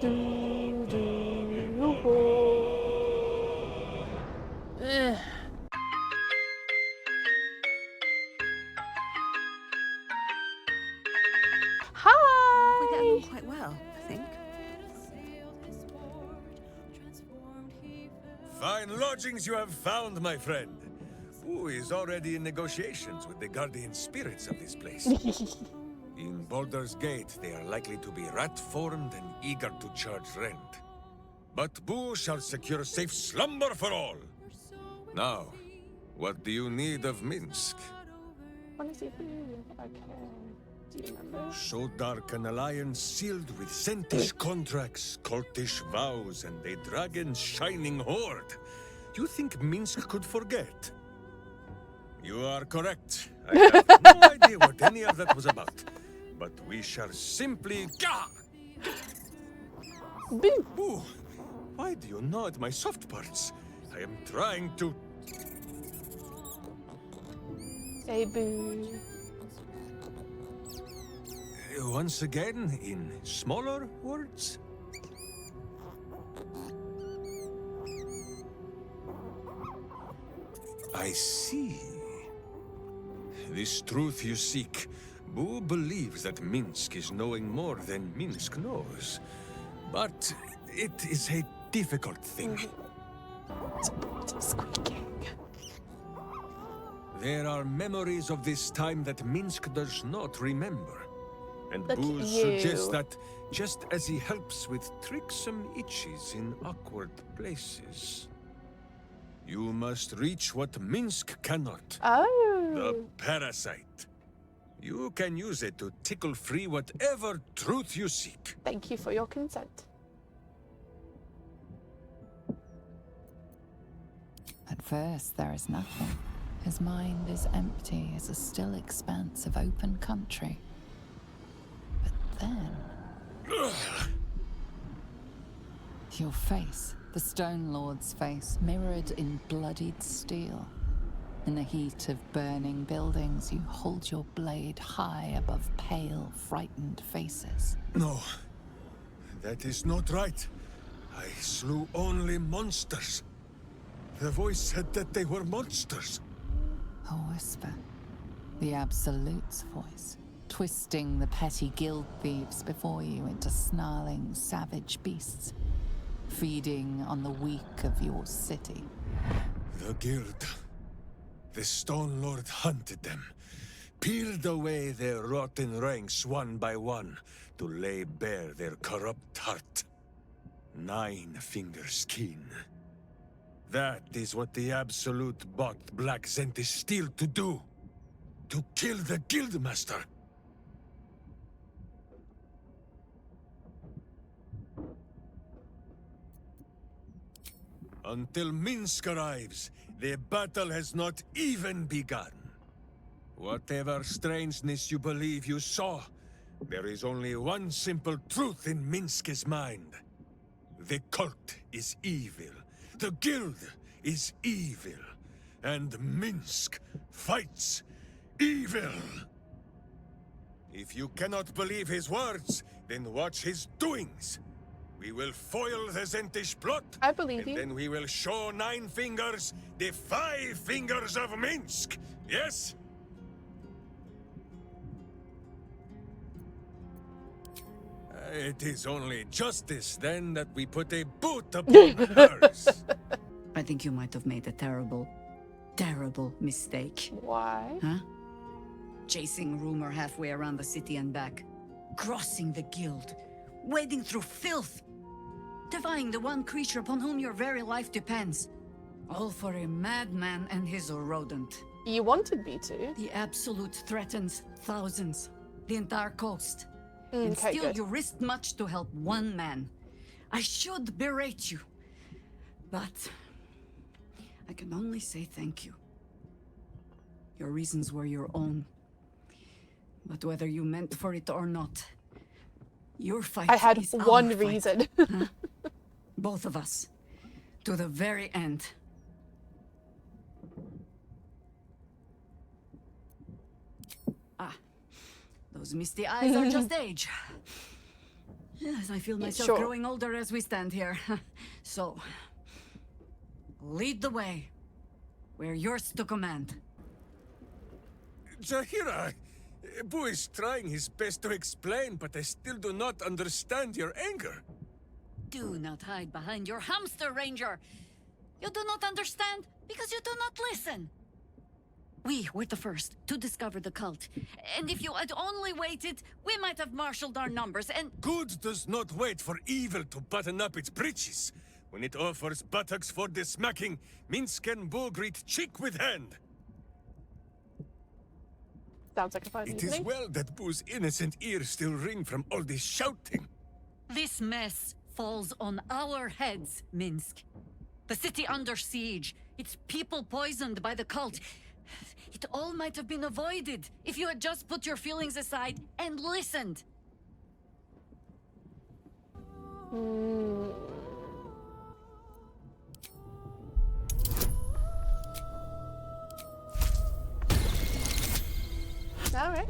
Do, do, Ugh. Hi! We're getting on quite well, I think. Fine lodgings you have found, my friend. Who is already in negotiations with the guardian spirits of this place? In Baldur's Gate, they are likely to be rat-formed and eager to charge rent. But Boo shall secure safe slumber for all. Now, what do you need of Minsk? Okay. Do you remember? So dark an alliance sealed with Zentish contracts, cultish vows, and a dragon's shining horde. You think Minsk could forget? You are correct. I have no idea what any of that was about. But we shall simply... Gah! Boo! Boo! Why do you gnaw at my soft parts? I am trying to... Say boo. Once again, in smaller words? I see. This truth you seek. Boo believes that Minsk is knowing more than Minsk knows. But it is a difficult thing. Squeaking. There are memories of this time that Minsk does not remember. And Look Boo at suggests you. that just as he helps with tricksome itches in awkward places, you must reach what Minsk cannot. Oh. The parasite. You can use it to tickle free whatever truth you seek. Thank you for your consent. At first, there is nothing. His mind is empty as a still expanse of open country. But then... Your face, the Stone Lord's face, mirrored in bloodied steel. In the heat of burning buildings, you hold your blade high above pale, frightened faces. No, that is not right. I slew only monsters. The voice said that they were monsters. A whisper. The Absolute's voice, twisting the petty guild thieves before you into snarling, savage beasts, feeding on the weak of your city. The guild. The Stone Lord hunted them, peeled away their rotten ranks one by one to lay bare their corrupt heart. 9 fingers keen. That is what the Absolute bought Black Zentish Steel to do. To kill the Guildmaster. Until Minsk arrives, the battle has not even begun. Whatever strangeness you believe you saw, there is only one simple truth in Minsk's mind. The cult is evil. The guild is evil. And Minsk fights evil. If you cannot believe his words, then watch his doings. We will foil the Zentish plot. I believe and you. then we will show 9 fingers the 5 fingers of Minsk. Yes? It is only justice, then, that we put a boot upon hers. I think you might have made a terrible, terrible mistake. Why? Huh? Chasing rumor halfway around the city and back. Crossing the guild. Wading through filth. Defying the one creature upon whom your very life depends. All for a madman and his rodent. You wanted me to. The Absolute threatens thousands. The entire coast. And Okay, still good. you risked much to help one man. I should berate you. But I can only say thank you. Your reasons were your own. But whether you meant for it or not, your fight I had is our one fight. reason. Huh? Both of us. To the very end. Ah. Those misty eyes are just age. Yes, I feel myself sure. growing older as we stand here. So, lead the way. We're yours to command. Jaheira, Boo is trying his best to explain, but I still do not understand your anger. Do not hide behind your hamster, Ranger. You do not understand because you do not listen. We were the first to discover the cult. And if you had only waited, we might have marshaled our numbers and... Good does not wait for evil to button up its breeches. When it offers buttocks for the smacking, Minsk and Boo greet cheek with hand. Sounds like a fun It is evening. well that Boo's innocent ears still ring from all this shouting. This mess falls on our heads, Minsk. The city under siege, its people poisoned by the cult. It all might have been avoided if you had just put your feelings aside and listened. All right.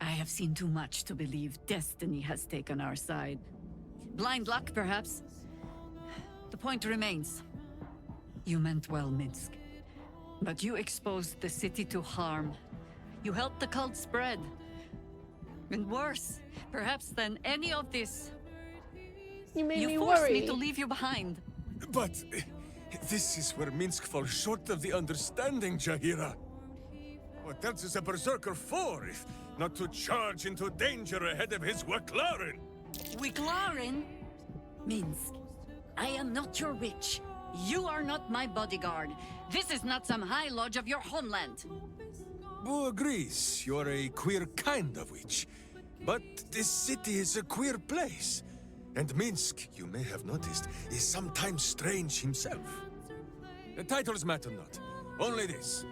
I have seen too much to believe destiny has taken our side. Blind luck, perhaps. The point remains. You meant well, Minsk. But you exposed the city to harm. You helped the cult spread. And worse, perhaps than any of this, You made me you forced worry. me to leave you behind. But this is where Minsk falls short of the understanding, Jaheira. What else is a berserker for, if not to charge into danger ahead of his Waklaren? Wiglaren? Minsk, I am not your witch. You are not my bodyguard. This is not some high lodge of your homeland. Boo agrees you're a queer kind of witch. But this city is a queer place. And Minsk, you may have noticed, is sometimes strange himself. The titles matter not. Only this.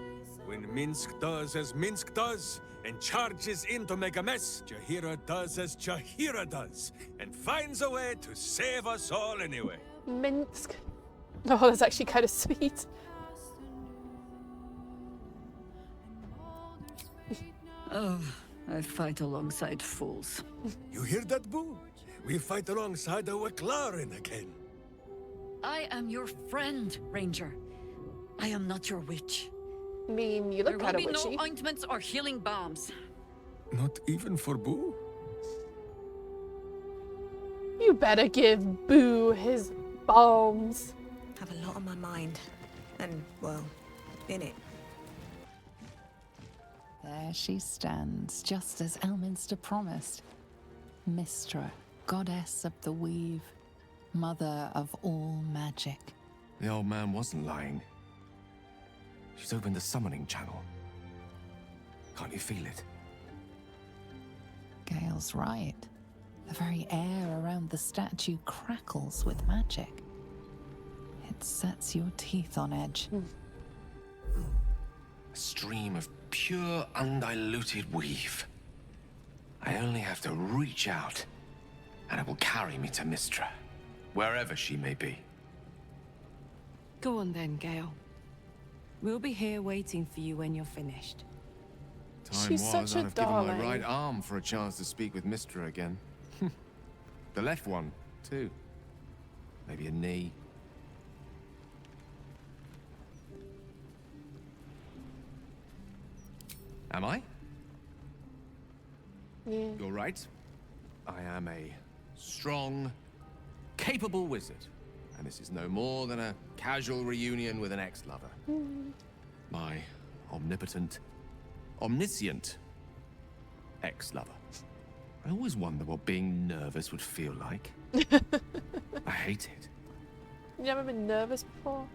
When Minsk does as Minsk does, and charges in to make a mess, Jaheira does as Jaheira does, and finds a way to save us all anyway. Minsk. Oh, that's actually kind of sweet. Oh, I fight alongside fools. You hear that, Boo? We fight alongside a Waklaren again. I am your friend, Ranger. I am not your witch. I mean, you There look will kind be of no witchy. ointments or healing balms. Not even for Boo? You better give Boo his balms. Have a lot on my mind. And, well, in it. There she stands, just as Elminster promised. Mystra, goddess of the weave, mother of all magic. The old man wasn't lying. She's opened the summoning channel. Can't you feel it? Gale's right. The very air around the statue crackles with magic. It sets your teeth on edge. A stream of pure, undiluted weave. I only have to reach out, and it will carry me to Mystra, wherever she may be. Go on then, Gale. We'll be here waiting for you when you're finished. Time She's was such a I'd have given my darling. right arm for a chance to speak with Mystra again. The left one, too. Maybe a knee. Am I? Yeah. You're right. I am a strong, capable wizard. And this is no more than a casual reunion with an ex-lover. My omnipotent, omniscient ex-lover. I always wonder what being nervous would feel like. I hate it. You never been nervous before?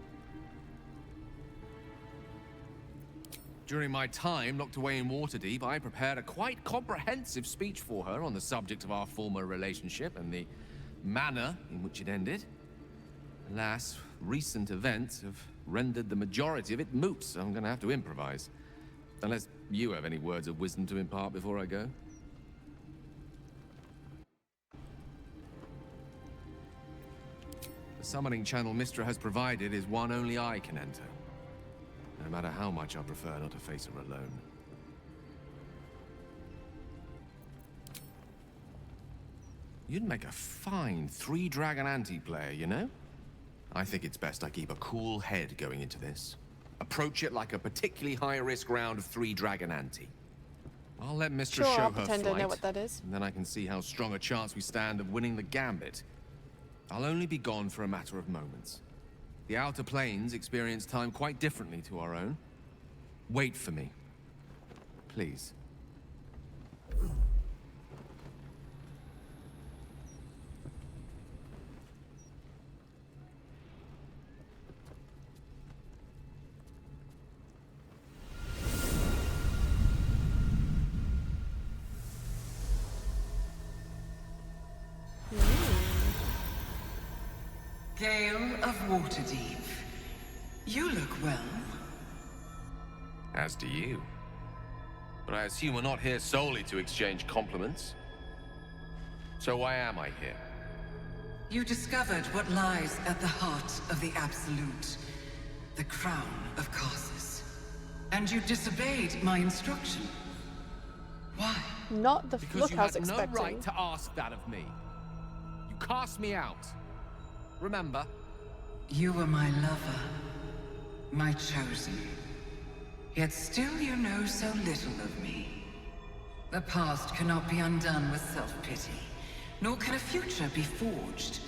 During my time locked away in Waterdeep, I prepared a quite comprehensive speech for her on the subject of our former relationship and the manner in which it ended. Alas, recent events have rendered the majority of it moot, so I'm going to have to improvise. Unless you have any words of wisdom to impart before I go. The summoning channel Mistra has provided is one only I can enter. No matter how much I prefer not to face her alone. You'd make a fine three-dragon anti-player, you know? I think it's best I keep a cool head going into this. Approach it like a particularly high-risk round of three-dragon ante. I'll let Mistra Sure, show I'll her pretend I know flight, what that is. and then I can see how strong a chance we stand of winning the gambit. I'll only be gone for a matter of moments. The Outer Planes experience time quite differently to our own. Wait for me. Please. Gale of Waterdeep. You look well. As do you. But I assume we're not here solely to exchange compliments. So why am I here? You discovered what lies at the heart of the Absolute, the crown of Karsus. And you disobeyed my instruction. Why? Not the Because look you I was had no expecting. right to ask that of me. You cast me out. Remember? You were my lover, my chosen. Yet still you know so little of me. The past cannot be undone with self-pity, nor can a future be forged.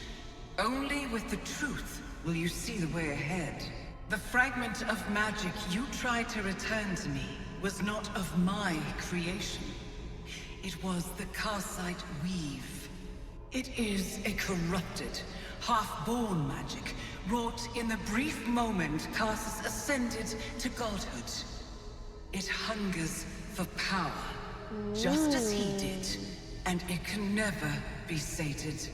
Only with the truth will you see the way ahead. The fragment of magic you tried to return to me was not of my creation. It was the Karsite Weave. It is a corrupted, half-born magic, wrought in the brief moment Karsus ascended to godhood. It hungers for power, just as he did, and it can never be sated.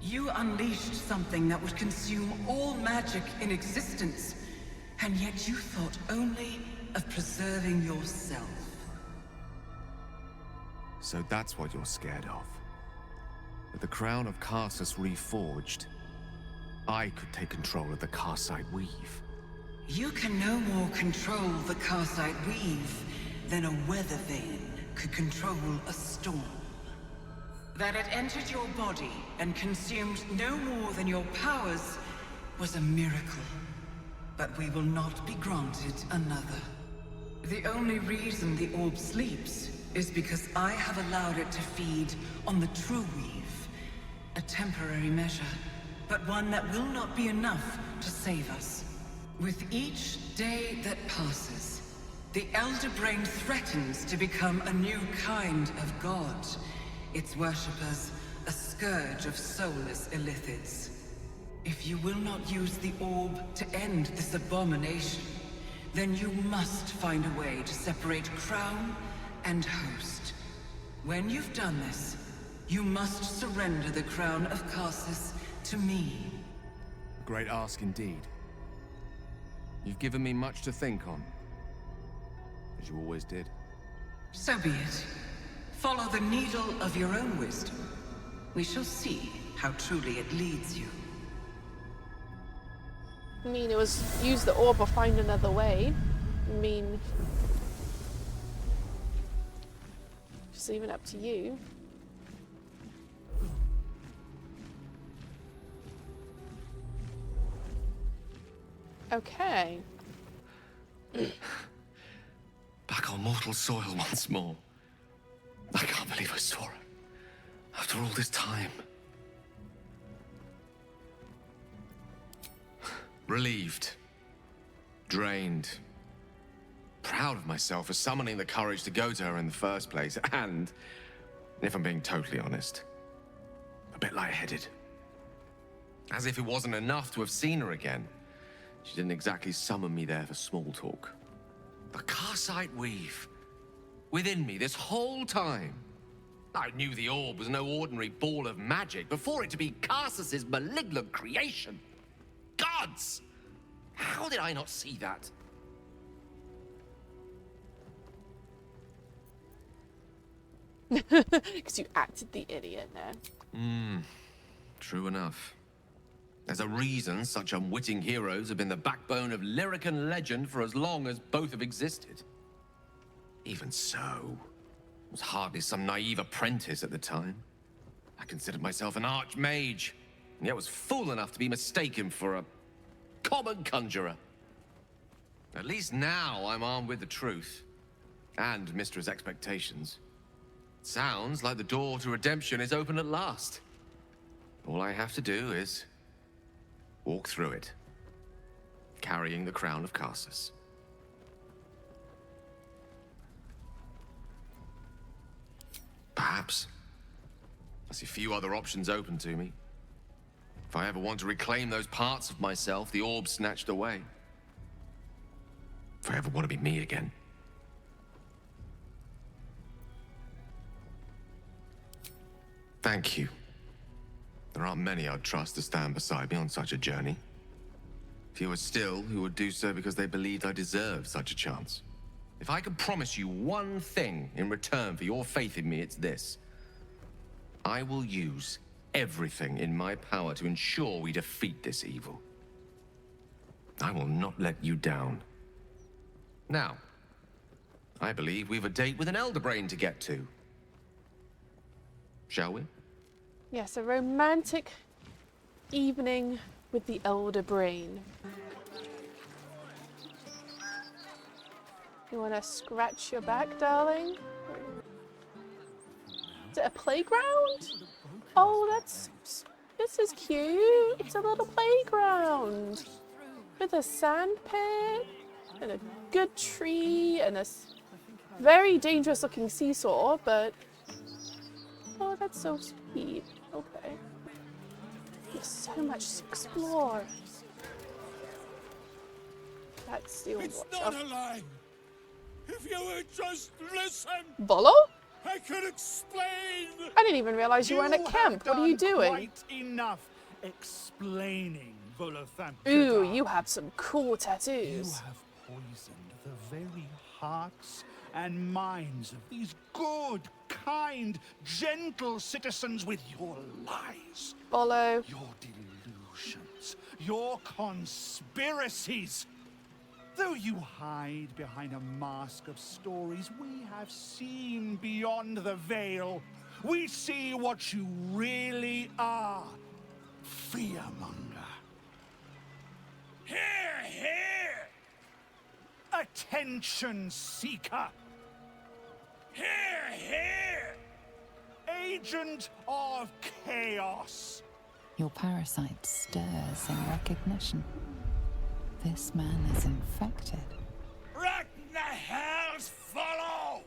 You unleashed something that would consume all magic in existence, and yet you thought only of preserving yourself. So that's what you're scared of. With the crown of Karsus reforged, I could take control of the Karsite Weave. You can no more control the Karsite Weave than a weather vane could control a storm. That it entered your body and consumed no more than your powers was a miracle. But we will not be granted another. The only reason the orb sleeps is because I have allowed it to feed on the true weave. A temporary measure, but one that will not be enough to save us. With each day that passes, the Elder Brain threatens to become a new kind of god. Its worshippers, a scourge of soulless illithids. If you will not use the orb to end this abomination, then you must find a way to separate crown and host. When you've done this, you must surrender the crown of Karsus to me. A great ask indeed. You've given me much to think on. As you always did. So be it. Follow the needle of your own wisdom. We shall see how truly it leads you. I mean, it was use the orb or find another way. I mean, just leaving it up to you. Okay. Back on mortal soil once more. I can't believe I saw it. After all this time. Relieved. Drained. Proud of myself for summoning the courage to go to her in the first place. And, if I'm being totally honest, a bit lightheaded. As if it wasn't enough to have seen her again. She didn't exactly summon me there for small talk. The Karsite Weave. Within me this whole time. I knew the orb was no ordinary ball of magic before it to be Karsus's malignant creation. Gods! How did I not see that? Because you acted the idiot there. True enough. There's a reason such unwitting heroes have been the backbone of lyric and legend for as long as both have existed. Even so, I was hardly some naive apprentice at the time. I considered myself an archmage, and yet was fool enough to be mistaken for a common conjurer. At least now I'm armed with the truth, and Mistress' expectations. Sounds like the door to redemption is open at last. All I have to do is walk through it, carrying the crown of Karsus. Perhaps I see few other options open to me. If I ever want to reclaim those parts of myself the orb snatched away. If I ever want to be me again. Thank you. There aren't many I'd trust to stand beside me on such a journey. Fewer still who would do so because they believed I deserved such a chance. If I could promise you one thing in return for your faith in me, it's this. I will use everything in my power to ensure we defeat this evil. I will not let you down. Now, I believe we've a date with an elder brain to get to. Shall we? Yes, a romantic evening with the elder brain. You want to scratch your back, darling? Is it a playground? Oh, this is cute. It's a little playground with a sand pit and a good tree and a very dangerous looking seesaw, but oh, that's so sweet. Okay. There's so much to explore. That's the old It's watch. not a lie. If you would just listen, Volo? I could explain. I didn't even realize you were in a camp. What are you doing? Quite enough explaining, Volothan. Ooh, you have some cool You tattoos. have poisoned the very hearts and minds of these good, kind, gentle citizens with your lies, Volo. your delusions, your conspiracies. Though you hide behind a mask of stories, we have seen beyond the veil. We see what you really are. Fearmonger. Here, here! Attention seeker. Here, here! Agent of chaos. Your parasite stirs in recognition. This man is infected. Let the hells follow!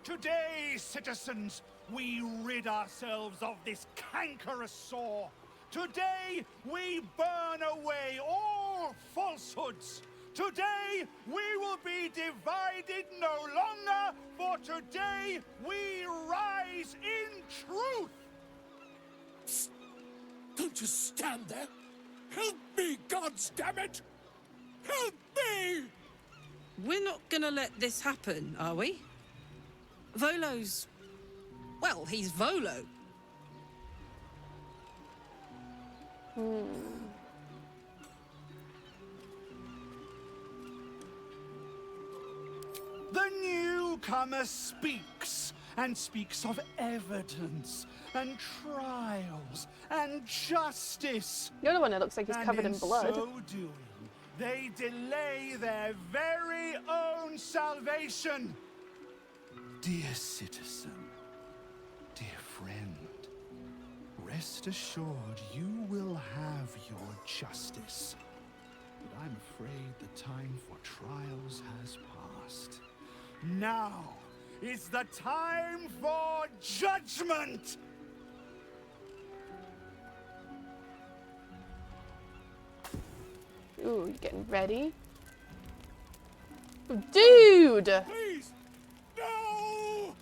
Today, citizens, we rid ourselves of this cankerous sore. Today, we burn away all falsehoods. Today, we will be divided no longer, for today, we rise in truth. Psst. Don't just stand there. Help me, goddammit! Help me! We're not gonna let this happen, are we? Volo's... well, he's Volo. The newcomer speaks, and speaks of evidence, and trials, and justice. You're the one that looks like he's And covered in blood. So doing, they delay their very own salvation. Dear citizen, dear friend, rest assured you will have your justice. But I'm afraid the time for trials has passed. Now is the time for judgment! Ooh, you getting ready? Oh, dude! Please! No!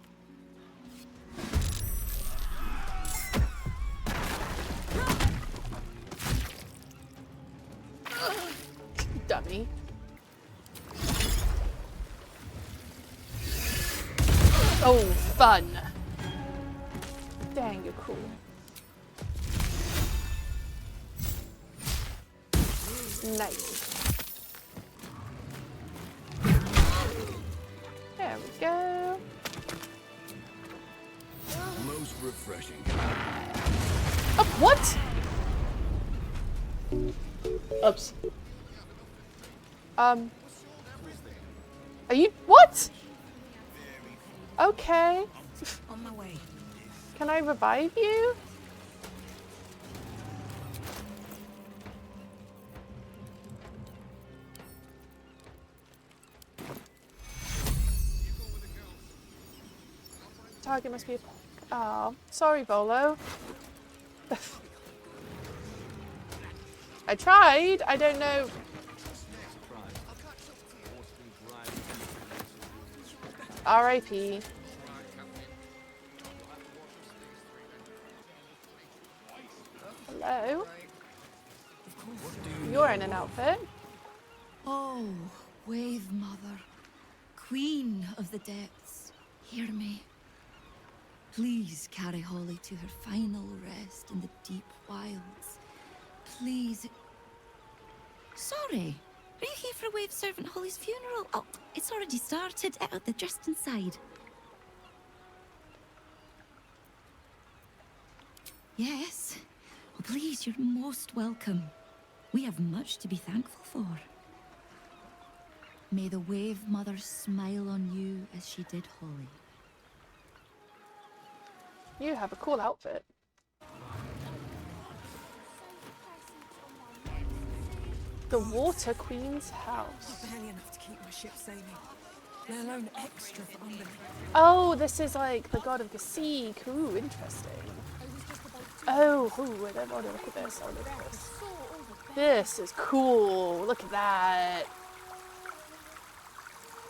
Dummy. Oh, fun. Dang, you're cool. Nice. There we go. Most refreshing. Oh, what? Oops. Are you what? Okay. On my way. Can I revive you? Target must be a... Oh, sorry, Volo. I tried. I don't know. R.I.P. Hello? You're in an outfit. Oh, Wave Mother, Queen of the Depths, hear me. Please carry Holly to her final rest in the deep wilds. Please. Sorry, are you here for Wave Servant Holly's funeral? Oh, it's already started. They're just inside. Yes. Oh, please, you're most welcome. We have much to be thankful for. May the Wave Mother smile on you as she did Holly. You have a cool outfit. The Water Queen's house. Barely enough to keep my ship sailing, let alone extra for Umberly. Oh, this is like the god of the sea. Ooh, interesting. Oh, wait, I want to look at this. I'll look at this. This is cool. Look at that.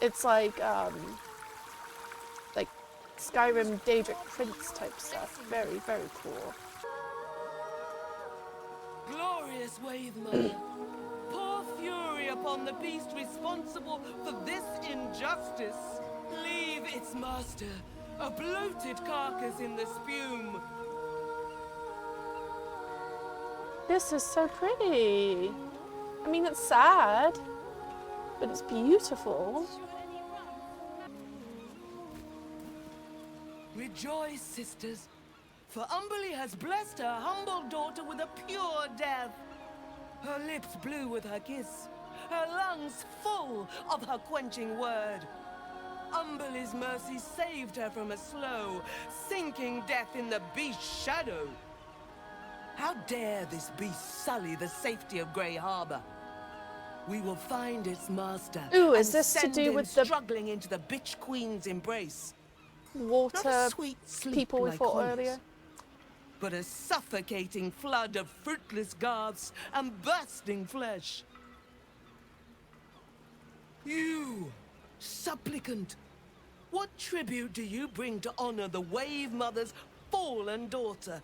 It's like Skyrim Daedric Prince type stuff. Very, very cool. Glorious Wave Mother, pour fury upon the beast responsible for this injustice. Leave its master, a bloated carcass in the spume. This is so pretty. I mean, it's sad, but it's beautiful. Rejoice, sisters, for Umberly has blessed her humble daughter with a pure death. Her lips blue with her kiss, her lungs full of her quenching word. Umberly's mercy saved her from a slow, sinking death in the beast's shadow. How dare this beast sully the safety of Grey Harbor? We will find its master. Ooh, is and this to send do him with the struggling into the bitch queen's embrace? water Not a sweet sleep people we like fought Holly's, earlier? but a suffocating flood of fruitless garths and bursting flesh. You, supplicant, what tribute do you bring to honor the Wave Mother's fallen daughter?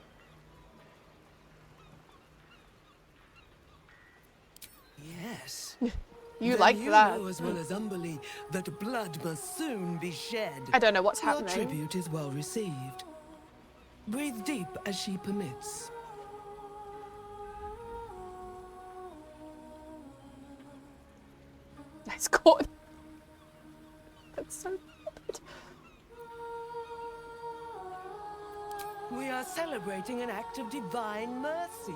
Yes. You Then like you that. know as well as Umberly that blood must soon be shed. I don't know what's Your happening. tribute is well received. Breathe deep as she permits. That's good. That's so good. We are celebrating an act of divine mercy.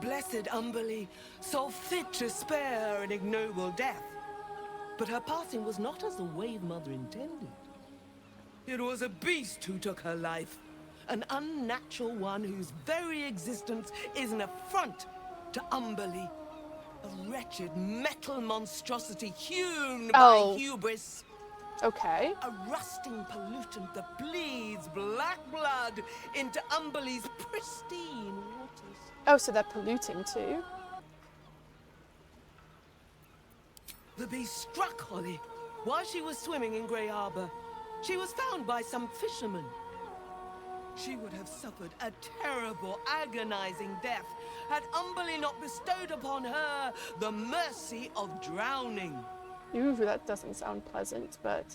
Blessed Umberly saw fit to spare her an ignoble death. But her passing was not as the Wave Mother intended. It was a beast who took her life. An unnatural one whose very existence is an affront to Umberly. A wretched metal monstrosity hewn by hubris. Okay. A rusting pollutant that bleeds black blood into Umberly's pristine waters. Oh, so they're polluting too. The beast struck Holly while she was swimming in Grey Harbor. She was found by some fishermen. She would have suffered a terrible, agonizing death had Umberly not bestowed upon her the mercy of drowning. Ooh, that doesn't sound pleasant, but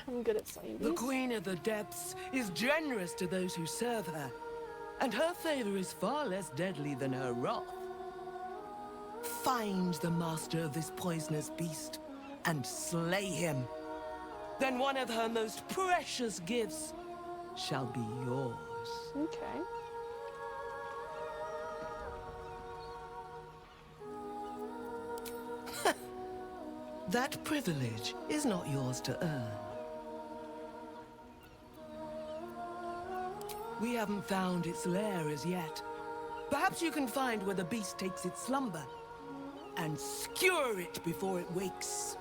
I'm good at saying The these. Queen of the Depths is generous to those who serve her, and her favor is far less deadly than her wrath. find the master of this poisonous beast and slay him. Then one of her most precious gifts shall be yours. Okay. That privilege is not yours to earn. We haven't found its lair as yet. Perhaps you can find where the beast takes its slumber and skewer it before it wakes.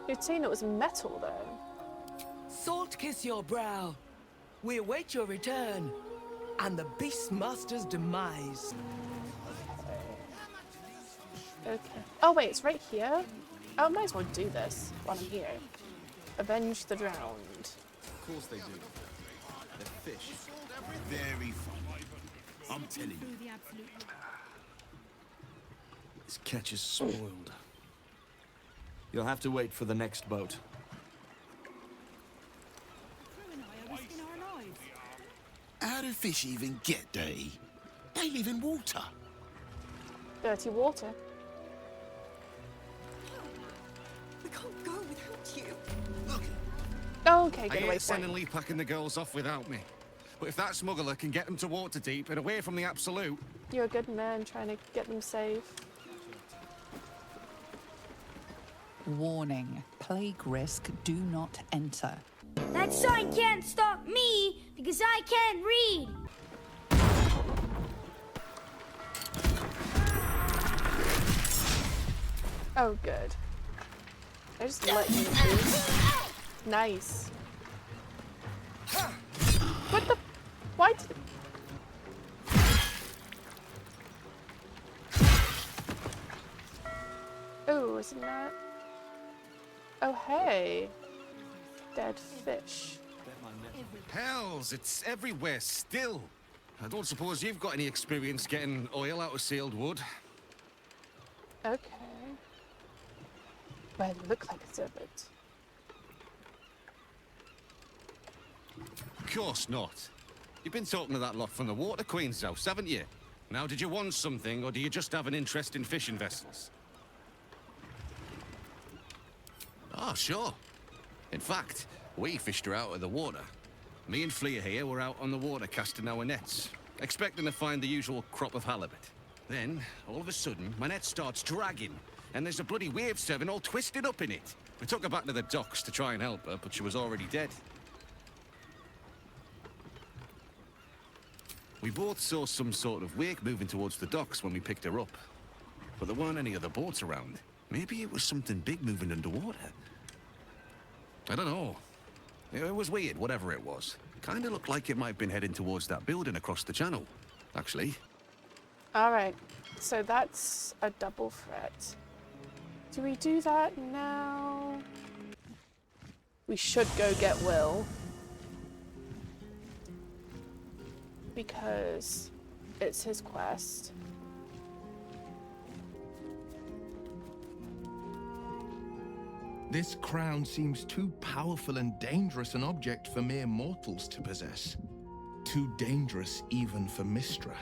You'd seen it was metal, though. Salt kiss your brow. We await your return and the Beastmaster's demise. Okay. Oh, wait, it's right here? Oh, I might as well do this while I'm here. Avenge the drowned. Of course they do. They're fish. Very funny. I'm telling you. This catch is spoiled. You'll have to wait for the next boat. How do fish even get dirty? They live in water. Dirty water. We can't go without you. Oh, okay, I get away hate from sending Lee packing the girls off without me. But if that smuggler can get them to Waterdeep and away from the Absolute... You're a good man trying to get them safe. Warning. Plague risk. Do not enter. That sign can't stop me because I can't read. Oh, good. I just let you do. Nice. What the? Why did... Oh, isn't that? Oh, hey. Dead fish. Hells, it's everywhere still. I don't suppose you've got any experience getting oil out of sealed wood. Okay. Well, it looked like a serpent. Of course not. You've been talking to that lot from the Water Queen's house, haven't you? Now, did you want something, or do you just have an interest in fishing vessels? Oh, sure. In fact, we fished her out of the water. Me and Flea here were out on the water casting our nets, expecting to find the usual crop of halibut. Then, all of a sudden, my net starts dragging, and there's a bloody wave seven all twisted up in it. We took her back to the docks to try and help her, but she was already dead. We both saw some sort of wake moving towards the docks when we picked her up. But there weren't any other boats around. Maybe it was something big moving underwater. I don't know. It was weird, whatever it was. Kinda looked like it might have been heading towards that building across the channel, actually. Alright, so that's a double threat. Do we do that now? We should go get Will. Because it's his quest. This crown seems too powerful and dangerous an object for mere mortals to possess. Too dangerous even for Mystra.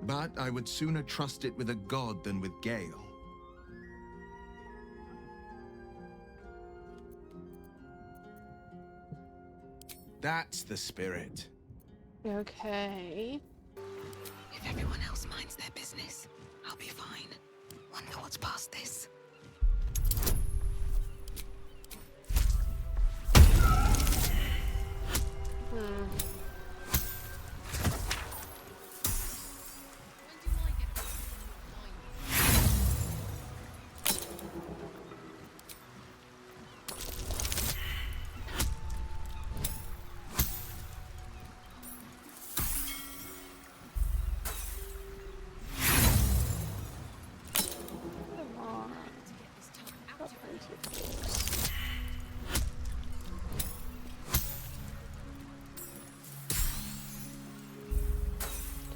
But I would sooner trust it with a god than with Gale. That's the spirit. Okay. If everyone else minds their business, I'll be fine. Wonder what's past this.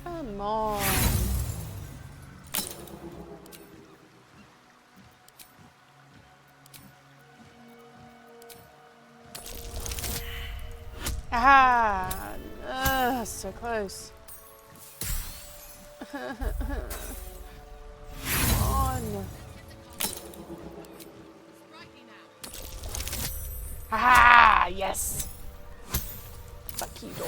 Come on. Ah, so close. Come on. Ah, yes. Fuck you, door.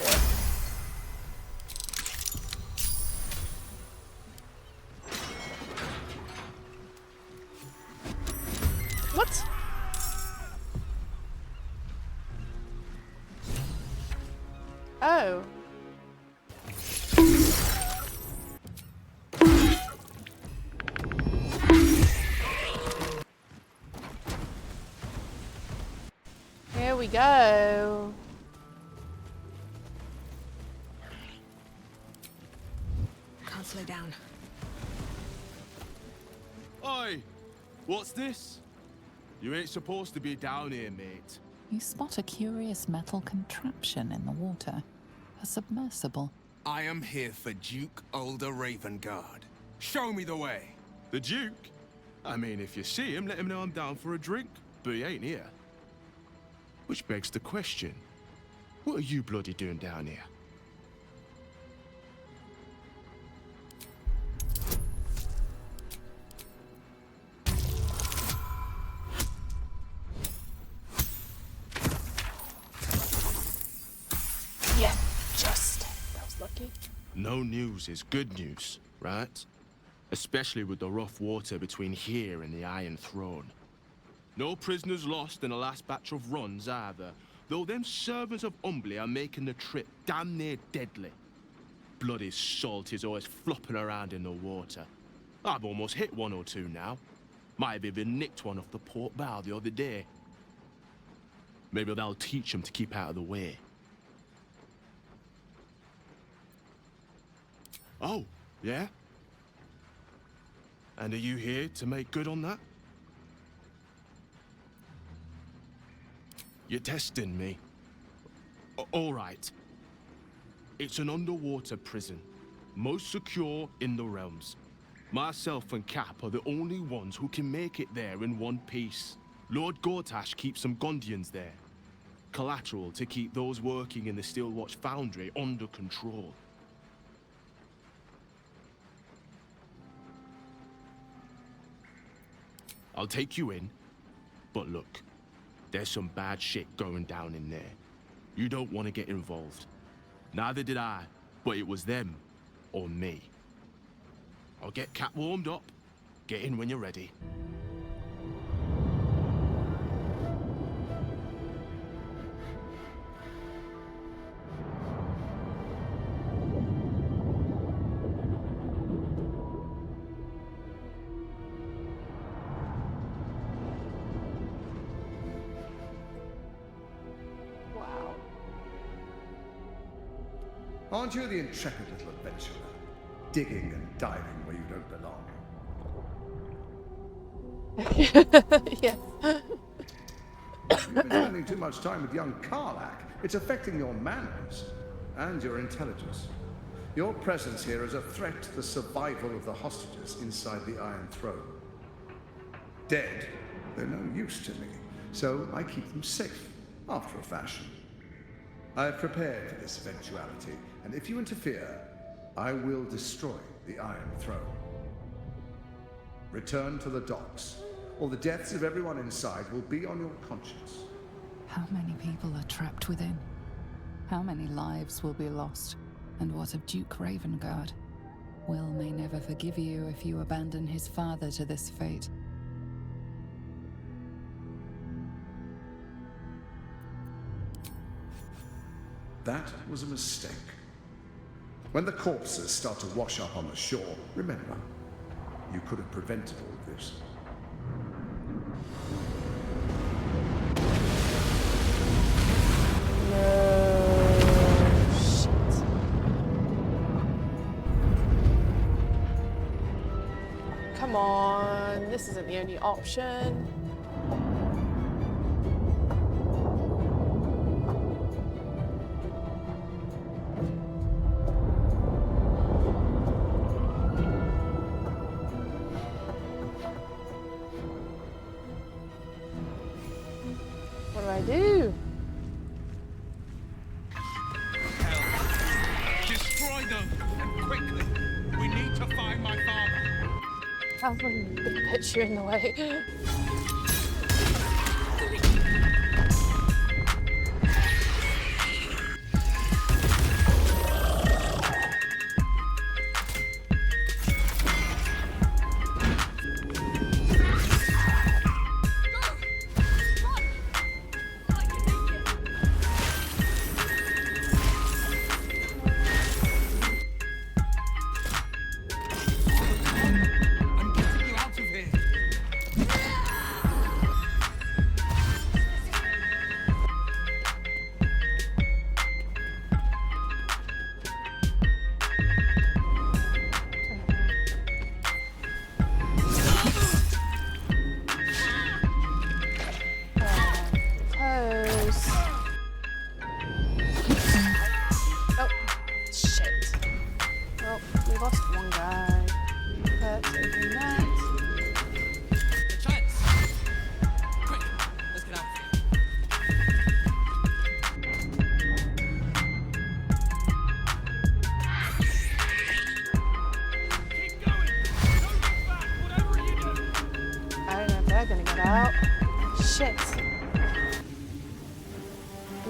What? Oh. Here we go. Can't slow down. Oi! What's this? You ain't supposed to be down here, mate. You spot a curious metal contraption in the water. A submersible. I am here for Duke Ulder Ravengard. Show me the way. The Duke? I mean, if you see him, let him know I'm down for a drink. But he ain't here. Which begs the question, what are you bloody doing down here? Yeah, just. That was lucky. No news is good news, right? Especially with the rough water between here and the Iron Throne. No prisoners lost in the last batch of runs either, though them servants of Umbly are making the trip damn near deadly. Bloody salt is always flopping around in the water. I've almost hit one or two now. Might have even nicked one off the port bow the other day. Maybe that'll teach them to keep out of the way. Oh, yeah? And are you here to make good on that? You're testing me. All right. It's an underwater prison, most secure in the realms. Myself and Cap are the only ones who can make it there in one piece. Lord Gortash keeps some Gondians there. Collateral to keep those working in the Steelwatch Foundry under control. I'll take you in, but look. There's some bad shit going down in there. You don't want to get involved. Neither did I, but it was them or me. I'll get Cat warmed up. Get in when you're ready. Aren't you the intrepid little adventurer? Digging and diving where you don't belong. Yes. You've been spending too much time with young Karlach. It's affecting your manners and your intelligence. Your presence here is a threat to the survival of the hostages inside the Iron Throne. Dead, they're no use to me, so I keep them safe, after a fashion. I have prepared for this eventuality, and if you interfere, I will destroy the Iron Throne. Return to the docks, or the deaths of everyone inside will be on your conscience. How many people are trapped within? How many lives will be lost? And what of Duke Ravengard? Will may never forgive you if you abandon his father to this fate. That was a mistake. When the corpses start to wash up on the shore, remember, you could have prevented all of this. Shit. Come on, this isn't the only option. What do I do? Destroy them, and quickly. We need to find my father. sounds like a big picture in the way.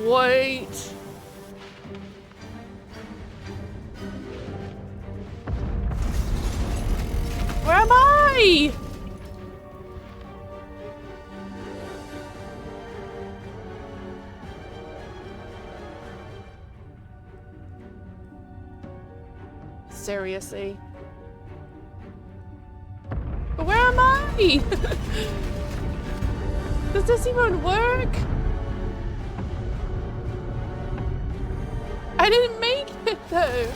Wait. Where am I? Seriously. Where am I? Does this even work? I didn't make it though.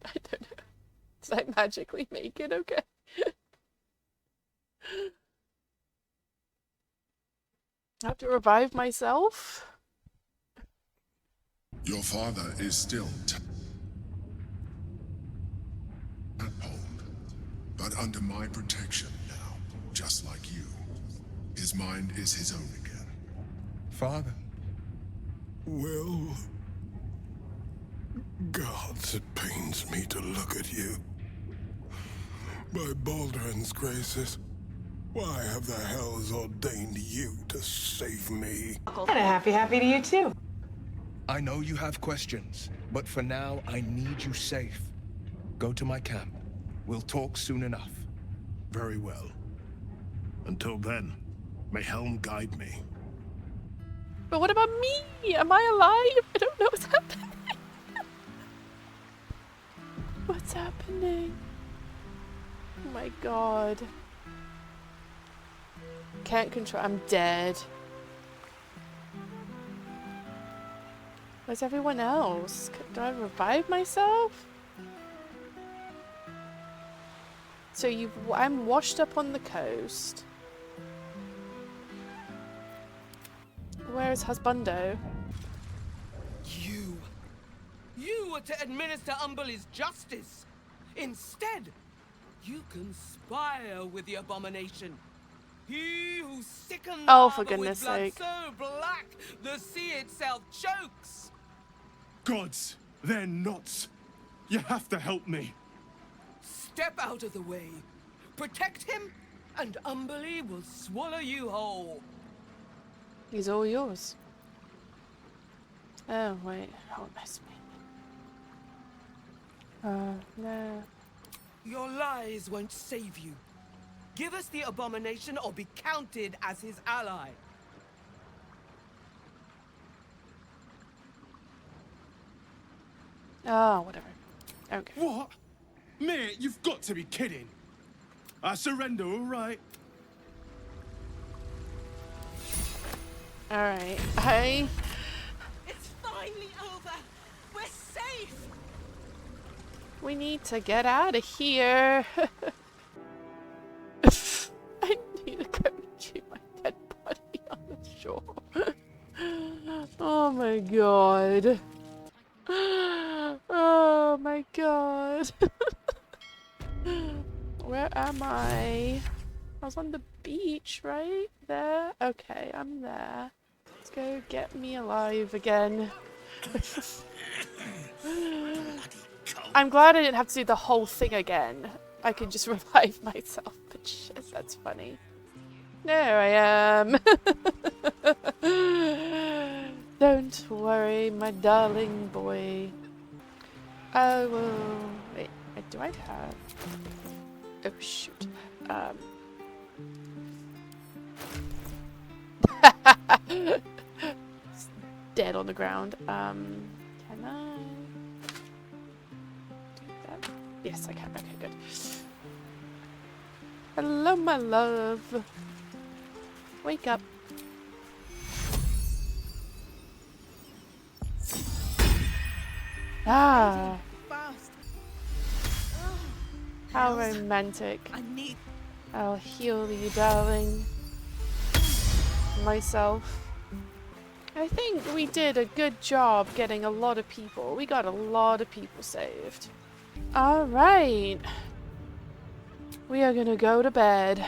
I don't know. Did I magically make it okay? I have to revive myself? Your father is still tadpoled, but under my protection now, just like you. His mind is his own again. Father. Will. Gods, it pains me to look at you. By Baldur's graces, why have the hells ordained you to save me? And a happy to you too. I know you have questions, but for now, I need you safe. Go to my camp. We'll talk soon enough. Very well. Until then, may Helm guide me. But what about me? Am I alive? I don't know what's happening. What's happening? Oh my god. Can't control. I'm dead. Where's everyone else? Do I revive myself? So I'm washed up on the coast. Where is Husbando? You were to administer Umberlee's justice. Instead, you conspire with the abomination. He who sickens for goodness sake. so black the sea itself chokes. Gods, they're nuts. You have to help me. Step out of the way. Protect him, and Umberlee will swallow you whole. He's all yours. Oh, wait. Oh, that's me. No. Your lies won't save you. Give us the abomination or be counted as his ally. Oh, whatever. Okay. What? Mate, you've got to be kidding. I surrender, all right? Alright, It's finally over. We're safe. We need to get out of here. I need to go retrieve my dead body on the shore. Oh my god. Oh my god. Where am I? I was on the beach, right? There? Okay, I'm there. Let's go get me alive again. I'm glad I didn't have to do the whole thing again. I could just revive myself, but shit, that's funny. There I am. Don't worry, my darling boy. I will... Wait, do I have... Oh, shoot. It's dead on the ground. Can I... do that? Yes, I can. Okay, good. Hello, my love. Wake up. Ah. How romantic. I'll heal you, darling. Myself. I think we did a good job getting a lot of people. We got a lot of people saved. Alright. We are gonna go to bed.